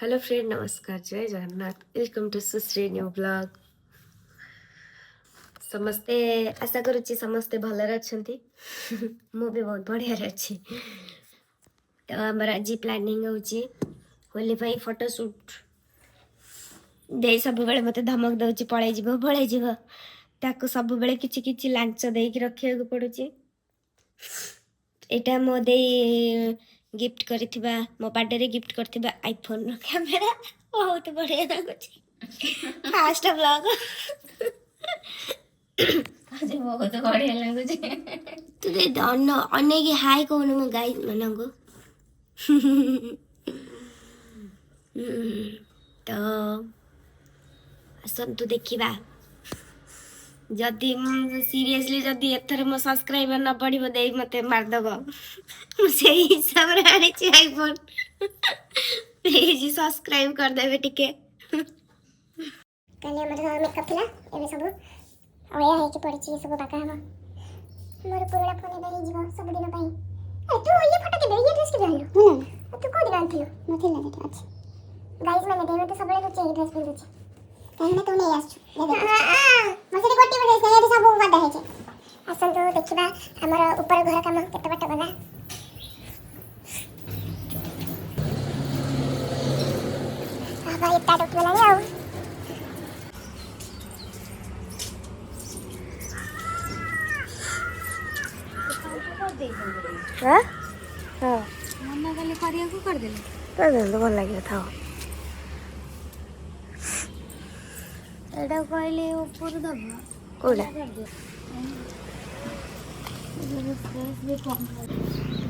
Hello friend, नमस्कार, जय Jagannath. Welcome to Sushree new blog. समस्ते आशा करुच्ची समस्ते भलरे अच्छी। मु भी बहुत बढ़िया अच्छी। तो आमर आज प्लानिंग होची होली पाई फोटोशूट दे सब बेले मते धमक दउची पळै जिवो ताको सब बेले किछि किछि लांच देकी रखिया को पडुची। एटा मो दे गिफ्ट करथिबा मो बर्थडे रे गिफ्ट करथिबा आईफोन रो कैमरा बहुत बढ़िया लागुची। फास्ट ब्लॉग आज बहुत बढ़िया लगुच। तू दे अने की हाय कहून मो गाइस मनंगो। तो आसतु देखिबा जदि सीरियसली जदि एथर मो सब्सक्राइबर न पड़िबो दे मते मार दबो। मु सेही हिसाब रे आनी छी आईफोन। प्लीज सब्सक्राइब कर देबे टिके। काले हमर मेकअप थिला एबे सब अया हे कि पड़ची सब बाका हम मोर पुराना फोन एबे हे जीवो सब दिन पई। ए तू ये फोटो के ये ड्रेस के जानलु तू को दिन आनथियो नथिला देखा अछि गाइस मैंने देवे तो सबले तो ड्रेस पिन छी कहने तो नहीं आछु मसे गोटी ड्रेस नहीं सब बादा हे छै असन तो देखिबा हमर ऊपर घर काम केते बट गला बाबा इतना तो बना नहीं आउ हां हां मन्ना गले करिया को कर देले कर दे तो भल लागे था। एडा कहले ऊपर दब कोला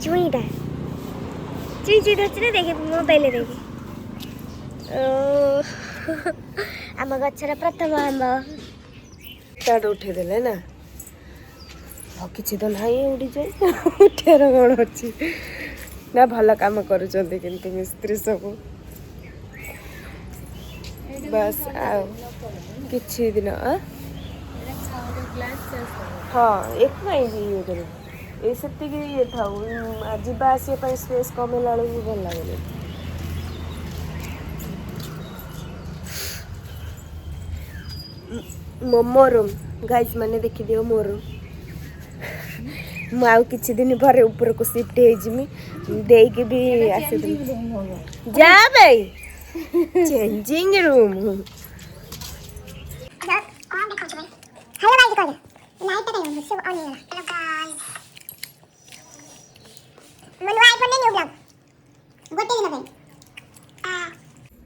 चुईटा चुई धरछि देखे मोबाइल देखे। आम गछर प्रथम आंब ताड़ उठे देले ना किसी तो ना उड़ी जाए उठार कौन अच्छी ना भल काम करुँच किंतु मिस्त्री सब बस आओ किछि दिन हाँ एक ये कर ये था जावास स्पेस कमेला भी भल लगे। मो रूम गाइस मैंने देखी दियो मो रूम मु किछि दिन पर ऊपर को शिफ्ट हे जिमी देई के भी आसे जा भाई changing room hello guys call light का टाइम सब ऑन है। हेलो गाइस मनु आईफोन नहीं ब्लॉग गोटे दिन पे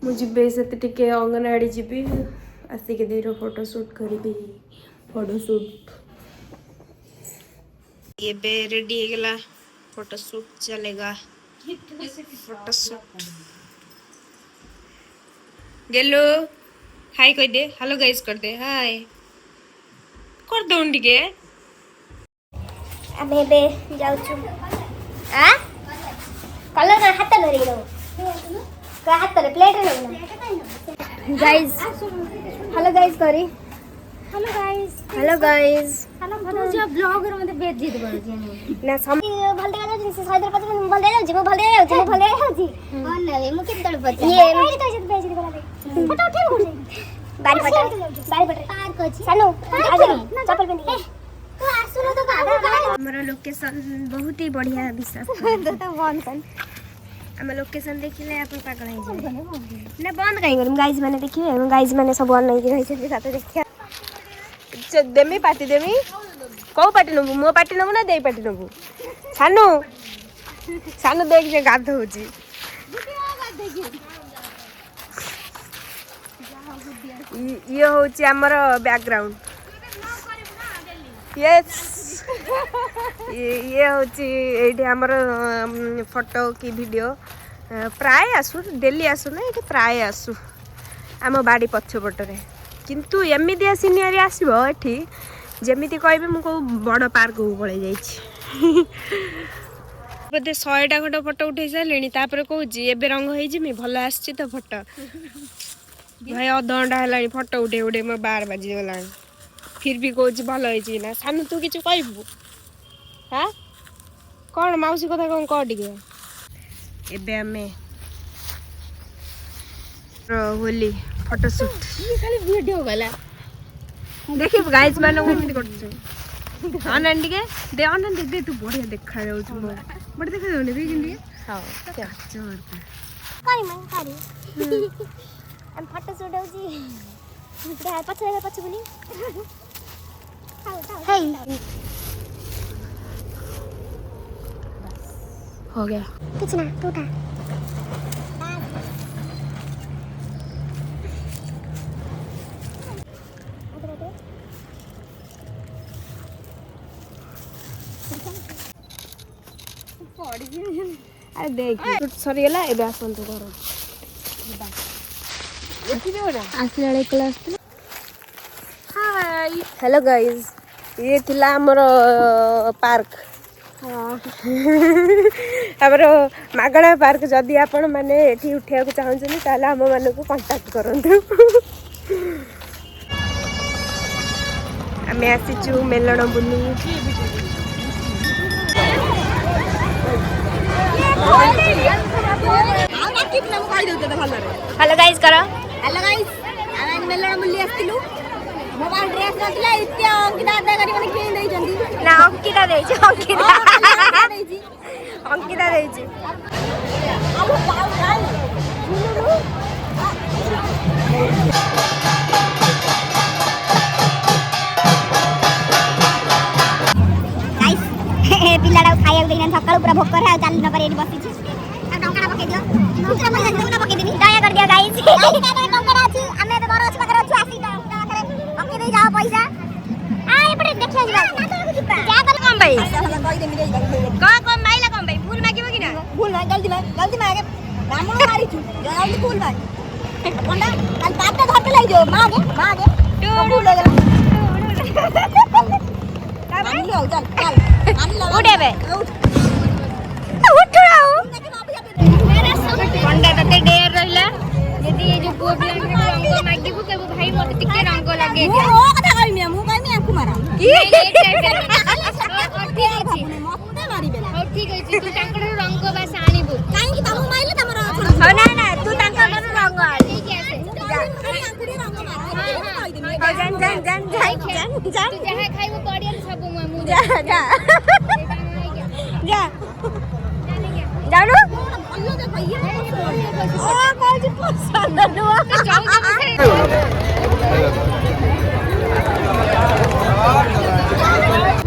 मु जिबे से टिके अंगनवाड़ी जीबी आसिक दीर फोटो शूट करी फोटो शूट ये बे रेडी हो गला फोटो शूट चलेगा फोटो शूट गेलो हाय कह दे हेलो गाइस कर दे हाय कर दो टिके अबे बे जाऊ छु आ कलर का हाथ धरि दो का हाथ रे प्लेट रे गाइस हेलो गाइस करी hello guys hello guys hello तू जो ब्लॉगर मते बेइज्जत करछि ना सम भल दे जाऊ से साइडर पत भल दे जाऊ भल दे जाऊ हां ना मु के तड़ पत ये मेरी तो इज्जत बेइज्जत करा दे फोटो उठे बोल बारी पटे पार कोची सानू आ जा चप्पल पहन के तू आसुनो तो का हमारा लोकेशन बहुत ही बढ़िया विश्वास तो वन सन हम लोकेशन देखिले अपन पागल है ना बंद कहीं करूँ गाइज मैंने देखिए गाइज मैंने सब वन नहीं रही साथ देखिए देमी पार्टी देमी कौ पार्टी नबू मो पार्टी नबू ना दे पार्टी नबू सानू सानू देख जे गाध होची ये होची हमर बैकग्राउंड यस ये होची एठी हमर फोटो की वीडियो प्राय आसु डेली आसु ना ये प्राय आसु आम बाड़ी पछपटे किंतु एमितिया सीनियर आसो ये जमीती कहे मुझे बड़ पार्क को पड़े जाइए बोधे 100टा खंड फोटो उठे सारे कहूँ एवं रंग हो भल आसी तो फोटो भाई अधघंटा है फोटो उठे उठे मो 12 बाजीगला फिर भी कौच भल हो ना सानू तू कि कहबू हाँ कौन मौसी कथा कौन कह टे एबे आमे होली फोटोशूट खाली वीडियो गला देखिए गाइस मानो केମିତି करछ अनन टिके दे अनन दे तू बढ़िया देखा जाउछ मो बड देखा जाउनी दे किंदी हां अच्छा करी मन करी हम फोटो शूट होची दे पछ बोली हे हो गया कुछ ना तू उठा अरे देख सरी गेला एबे आसन तो घर आसले वाले क्लास हाय हेलो गाइस ये थिला हमर पार्क हमर मागणा पार्क जदि आपण माने एठी उठिया को चाहछनी ताला हम माने को कांटेक्ट करंतु हमें आसीचु मेलण बुनी हेलो गाइस करो हेलो गाइस आमे मेलण बुली आस्तिलु मोबाइल ड्रेस नथिला इत्या अंकिता दादा करी माने किन देई जंदी ना अंकिता देछि अंकिता देछि अंकिता देछि आलू पाउ गाइस पिलाडा खाया देना सकाळ पूरा भोक करे चाली न करे बसी छी टंकाडा पके दियो दूसरा मन दूना पके देनी दया कर दिया गाइस टंकाडा अछि हमें तो घर अछि पकर अछि आसी करे पके दे जाओ पैसा आ एपटे देखिया जा क्या कर कम भाई कहि दे मिले कम माइला कम भाई फूल मागिबो कि ना भूल ना जल्दी मागे रामण मारी छु जल्दी भूल भाई पंडा कल पाटा घर पे लाई जो मागे भूल हो गया मान लो चल उठे बे उठ रहो पंडा तते डेर रहिला यदि ये जो पुआ पिला के रंग मागिबो के भाई मोर टिके रंग लगे मु ओ कथा कहमी मु कहमी आंकु मारा की मते मारी बेला हो ठीक है तू तांकर रंग बास आनिबो काई की तमु माइले तमरो हो ना ना तू तांकर रंग आ ठीक है आंकुरी रंग मारा जान तू जहां खाइबो पड़ियन सब मु जा जानो अल्लो दे भैया ओ कौन पसंद नुआ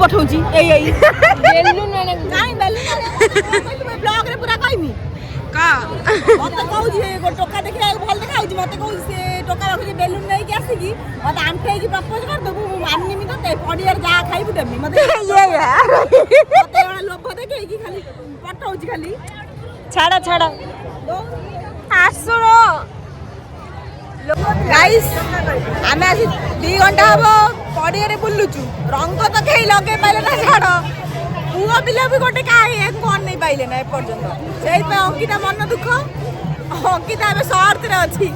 पठौची एई बेलू ने काई बेलू ब्लॉग रे पूरा कहमी का मते कहूजी एगो टोका देखि भल देखाउजी मते कहूजी से टोका रखी बेलून नै के आसी की मते आंठे की प्रपोज कर दबु माननी मी तो पडियर जा खाइबु देमी मते ये यार मते एड़ा लोभ देखे की खाली पठौजी खाली छाड़ा आसुनो गाइस आमे आज 2 घंटा हबो पडियर बुल्लुचु रंग तो केही लगे पाइले ना छाड़ पुओ पिला भी गोटे काहे कोन नै पाइले ना पर्यंत सेई पे अंकिता मन दुख अंकिता बे शर्त रे अछि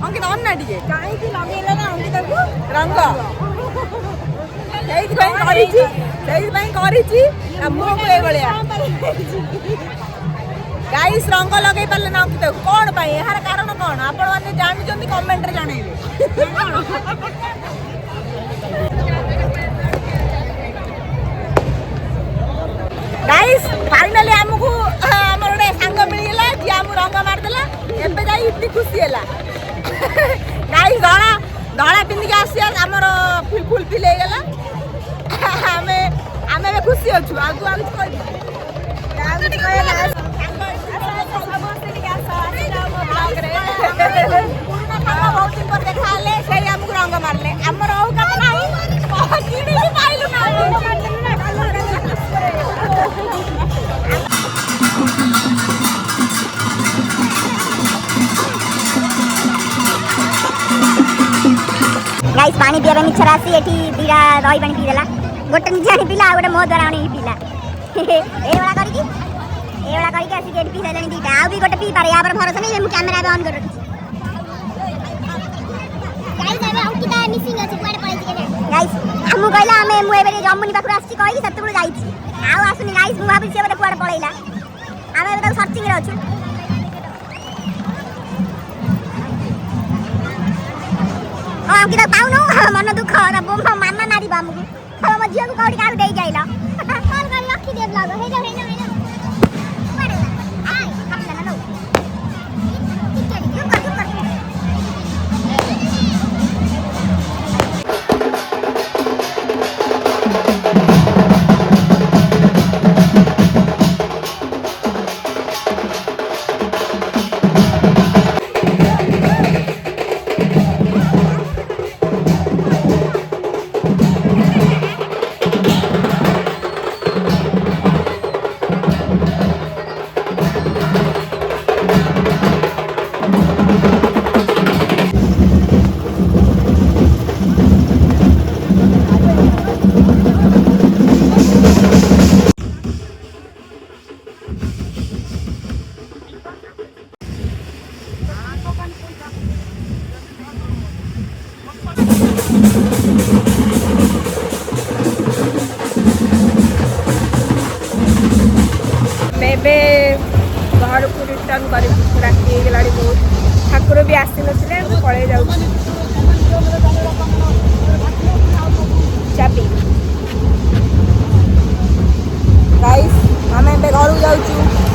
अंकिता अन्ना टिके काहे की लगेला ना अंकिता को रंग सेई भाई करिछि मु को ए बलिया गाइस रंग लगे पाले ना अंकिता कोन पाई यार कारण कोन आपण माने जानि जंदी कमेंट रे जानेबे गाइस फाइनली हमकु हमर ओडे संग मिल गेला जे हम रंग मार देला एबे जाई इतनी खुशी हैला गाइस धड़ा पिंदी के आसी हमर फुल फिल हे गेला हमें खुशी होछु आगु आगु कोइ बहुत दिन पर देखा ले से हमकु रंग मारले हमर औ कत नाही किनी भी पाइलु ना गाइस पानी पिया इच्छा रासी एठी दीरा रही पानी पी देला गोटे निजे आनी पिला गोटे मो द्वारा आनी पिला एवला करी आसी गेट पी लेनी दीटा आ भी गोटे पी पारे या पर भरोसा नहीं हम कैमरा पे ऑन कर रखी गाइस एबे अंकिता मिसिंग अछि कोडे पळै छी गाइस हमु कहला हमें मु एबे जम्मुनी पाखु आसी कहि सतबुल जाई छी आउ आसुनी गाइस मु भाबी से एबे कोडे पळैला आमे एबे सर्चिंग रे अछु अंकिता पाउनु मन दुख मामा मारिबा हमकु हम झियो को कौडी काउ देई जाइला कॉल कर लखी देव लागो हे जाऊ हे जाऊ आय अपना नो ठीक है क्यों कर ଏବେ ଘରକୁ ରିଟର୍ନ କରିବୁ ରାତି ହେଇଗଲାଣି ବହୁତ ଠାକୁର ବି ଆସିନଥିଲେ ଆମେ ପଳେଇ ଯାଉଛୁ ଚାବି ଗାଇସ୍ ଆମେ ଏବେ ଘରକୁ ଯାଉଛୁ